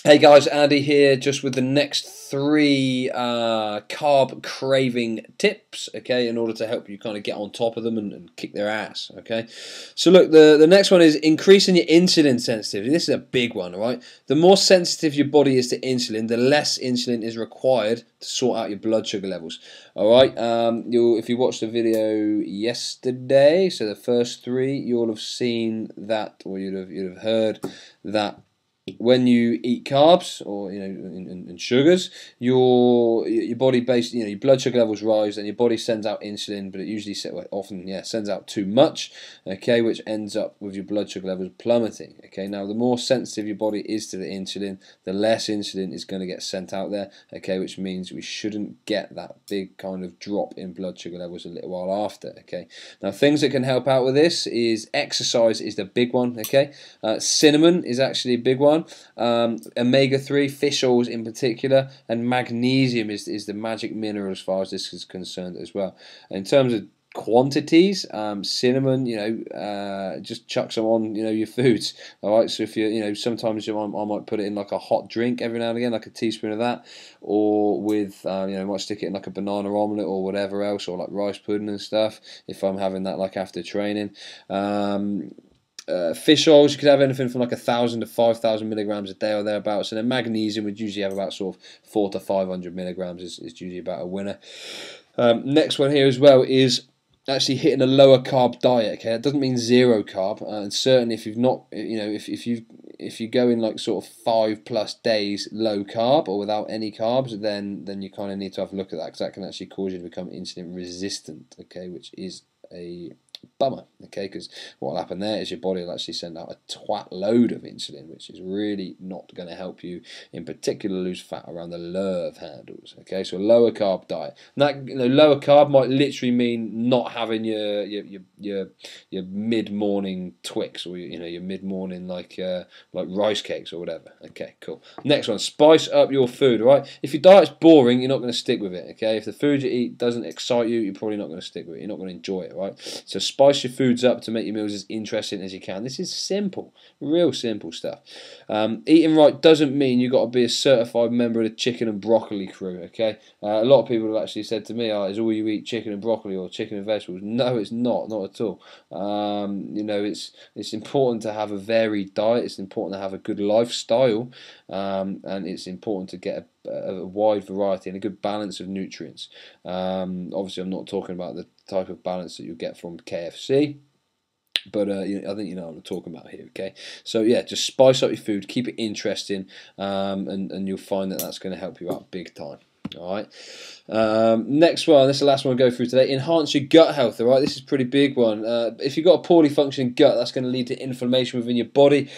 Hey guys, Andy here, just with the next three carb craving tips, okay, in order to help you kind of get on top of them and kick their ass, okay. So look, the next one is increasing your insulin sensitivity. This is a big one, right? The more sensitive your body is to insulin, the less insulin is required to sort out your blood sugar levels. All right, if you watched the video yesterday, so the first three, you'll have seen that, or you'd have heard that when you eat carbs or and sugars, your body basically, your blood sugar levels rise and your body sends out insulin, but it usually often sends out too much, okay, which ends up with your blood sugar levels plummeting. Okay, now the more sensitive your body is to the insulin, the less insulin is going to get sent out there, okay, which means we shouldn't get that big kind of drop in blood sugar levels a little while after. Okay, now things that can help out with this is exercise is the big one. Okay, cinnamon is actually a big one. Omega-3, fish oils in particular, and magnesium is the magic mineral as far as this is concerned as well. In terms of quantities, cinnamon, just chuck some on, your foods. All right, so if sometimes I might put it in like a hot drink every now and again, like a teaspoon of that, or with, might stick it in like a banana omelette or whatever else, or like rice pudding and stuff. If I'm having that like after training. Fish oils, you could have anything from like 1,000 to 5,000 milligrams a day or thereabouts, and then magnesium would usually have about sort of 400 to 500 milligrams is usually about a winner. Next one here as well is actually hitting a lower carb diet. Okay, it doesn't mean zero carb, and certainly if you've not, if you go in like sort of 5+ days low carb or without any carbs, then you kind of need to have a look at that, because that can actually cause you to become insulin resistant. Okay, which is a bummer, okay, because what will happen there is your body will actually send out a twat load of insulin, which is really not going to help you, in particular, lose fat around the love handles. Okay, so a lower carb diet. And that lower carb might literally mean not having your mid morning Twix, or your mid morning like rice cakes or whatever. Okay, cool. Next one, spice up your food. Right, if your diet's boring, you're not going to stick with it. Okay, if the food you eat doesn't excite you, you're probably not going to stick with it. You're not going to enjoy it. Right, so spice your foods up to make your meals as interesting as you can. This is simple, real simple stuff. Eating right doesn't mean you've got to be a certified member of the chicken and broccoli crew. Okay, a lot of people have actually said to me, "Oh, is all you eat chicken and broccoli or chicken and vegetables?" No, it's not at all. It's important to have a varied diet. It's important to have a good lifestyle, and it's important to get a wide variety and a good balance of nutrients. Obviously, I'm not talking about the type of balance that you get from KFC, but I think you know what I'm talking about here. Okay, so yeah, just spice up your food, keep it interesting, and you'll find that that's going to help you out big time. All right. Next one, this is the last one I'll go through today. Enhance your gut health. All right, this is a pretty big one. If you've got a poorly functioning gut, that's going to lead to inflammation within your body.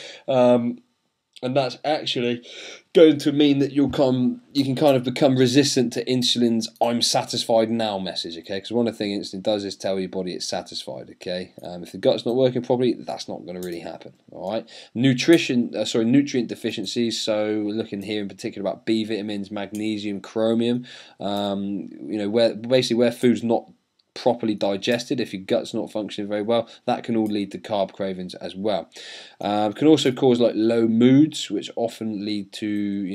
And that's actually going to mean that you can kind of become resistant to insulin's "I'm satisfied now" message. Okay, because one of the things insulin does is tell your body it's satisfied. Okay, if the gut's not working properly, that's not going to really happen. All right, nutrient deficiencies. So we're looking here in particular about B vitamins, magnesium, chromium. Where food's not properly digested, if your gut's not functioning very well, that can all lead to carb cravings as well. Can also cause like low moods, which often lead to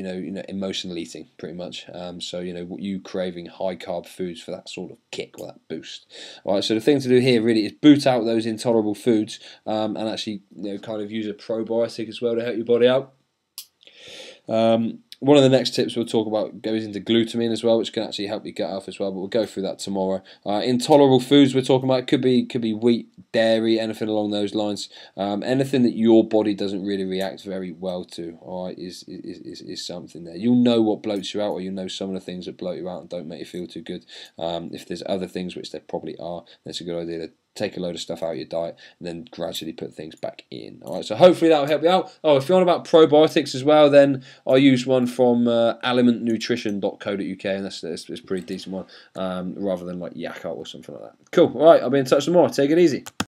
emotional eating, pretty much. So you craving high carb foods for that sort of kick or that boost. All right, so the thing to do here really is boot out those intolerable foods, and actually kind of use a probiotic as well to help your body out. One of the next tips we'll talk about goes into glutamine as well, which can actually help your gut health as well, but we'll go through that tomorrow. Intolerable foods we're talking about could be wheat, dairy, anything along those lines. Anything that your body doesn't really react very well to, all right, is something there. You'll know what bloats you out, or you'll know some of the things that bloat you out and don't make you feel too good. If there's other things, which there probably are, that's a good idea to take a load of stuff out of your diet and then gradually put things back in. All right, so hopefully that will help you out. Oh, if you're on about probiotics as well, then I use one from alimentnutrition.co.uk, and that's a pretty decent one, rather than like Yakult or something like that. Cool. All right, I'll be in touch tomorrow. Take it easy.